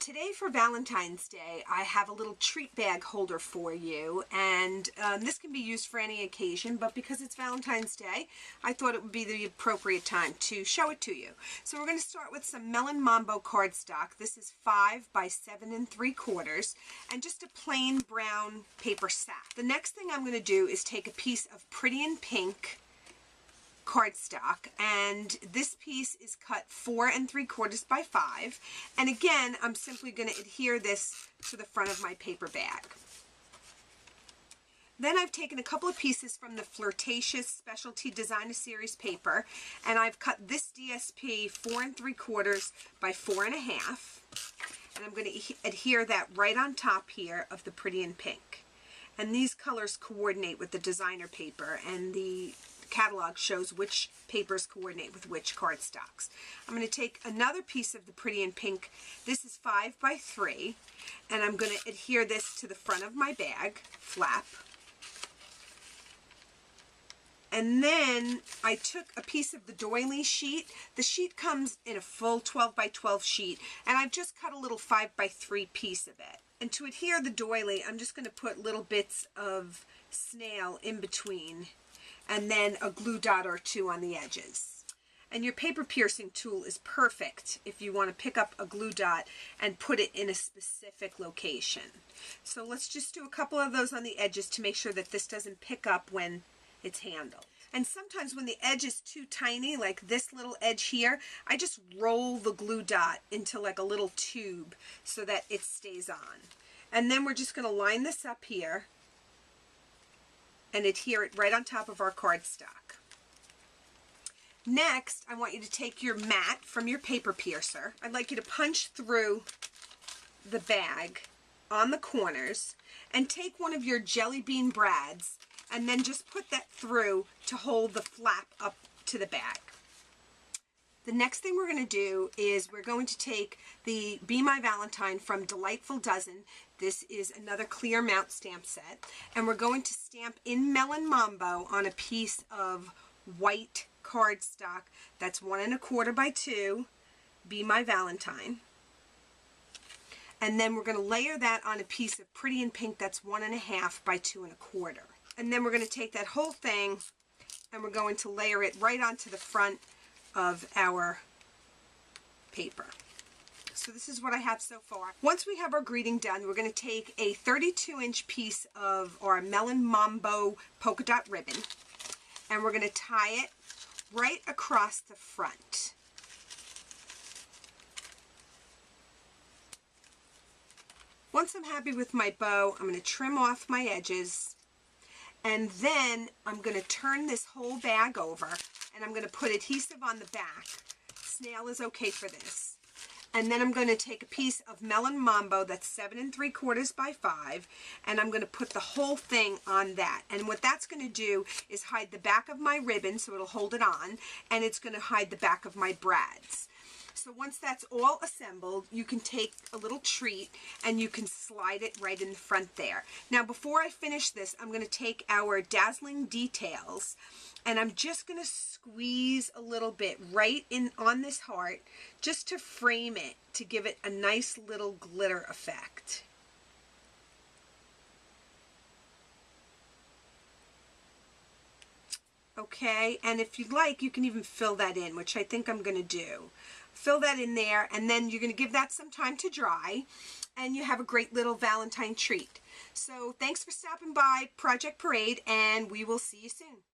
Today for Valentine's Day, I have a little treat bag holder for you, and this can be used for any occasion, but because it's Valentine's Day, I thought it would be the appropriate time to show it to you. So we're going to start with some Melon Mambo cardstock. This is 5 by 7 3/4, and just a plain brown paper sack. The next thing I'm going to do is take a piece of Pretty in Pink cardstock, and this piece is cut 4 3/4 by 5, and again I'm simply going to adhere this to the front of my paper bag. Then I've taken a couple of pieces from the Flirtatious Specialty Designer Series paper, and I've cut this DSP 4 3/4 by 4 1/2, and I'm going to adhere that right on top here of the Pretty in Pink. And these colors coordinate with the designer paper, and the catalog shows which papers coordinate with which cardstocks. I'm going to take another piece of the Pretty in Pink. This is 5 by 3, and I'm going to adhere this to the front of my bag flap. And then I took a piece of the doily sheet. The sheet comes in a full 12 by 12 sheet, and I've just cut a little 5 by 3 piece of it. And to adhere the doily, I'm just going to put little bits of snail in between, and then a glue dot or two on the edges. And your paper piercing tool is perfect if you want to pick up a glue dot and put it in a specific location. So let's just do a couple of those on the edges to make sure that this doesn't pick up when it's handled. And sometimes when the edge is too tiny, like this little edge here, I just roll the glue dot into like a little tube so that it stays on. And then we're just going to line this up here and adhere it right on top of our cardstock. Next, I want you to take your mat from your paper piercer. I'd like you to punch through the bag on the corners and take one of your jelly bean brads and then just put that through to hold the flap up to the bag. The next thing we're going to do is we're going to take the Be My Valentine from Delightful Dozen. This is another clear mount stamp set, and we're going to stamp in Melon Mambo on a piece of white cardstock that's 1 1/4 by 2, Be My Valentine. And then we're going to layer that on a piece of Pretty in Pink that's 1 1/2 by 2 1/4. And then we're going to take that whole thing and we're going to layer it right onto the front of our paper. So this is what I have so far. Once we have our greeting done, we're going to take a 32-inch piece of our Melon Mambo polka dot ribbon, and we're going to tie it right across the front. Once I'm happy with my bow, I'm going to trim off my edges, and then I'm going to turn this whole bag over, and I'm going to put adhesive on the back. Snail is okay for this. And then I'm going to take a piece of Melon Mambo that's 7 3/4 by 5, and I'm going to put the whole thing on that. And what that's going to do is hide the back of my ribbon so it'll hold it on, and it's going to hide the back of my brads. So once that's all assembled, you can take a little treat and you can slide it right in the front there. Now before I finish this, I'm going to take our Dazzling Details, and I'm just going to squeeze a little bit right in on this heart just to frame it, to give it a nice little glitter effect. Okay, and if you'd like, you can even fill that in, which I think I'm going to do. Fill that in there, and then you're going to give that some time to dry, and you have a great little Valentine treat. So thanks for stopping by Project Parade, and we will see you soon.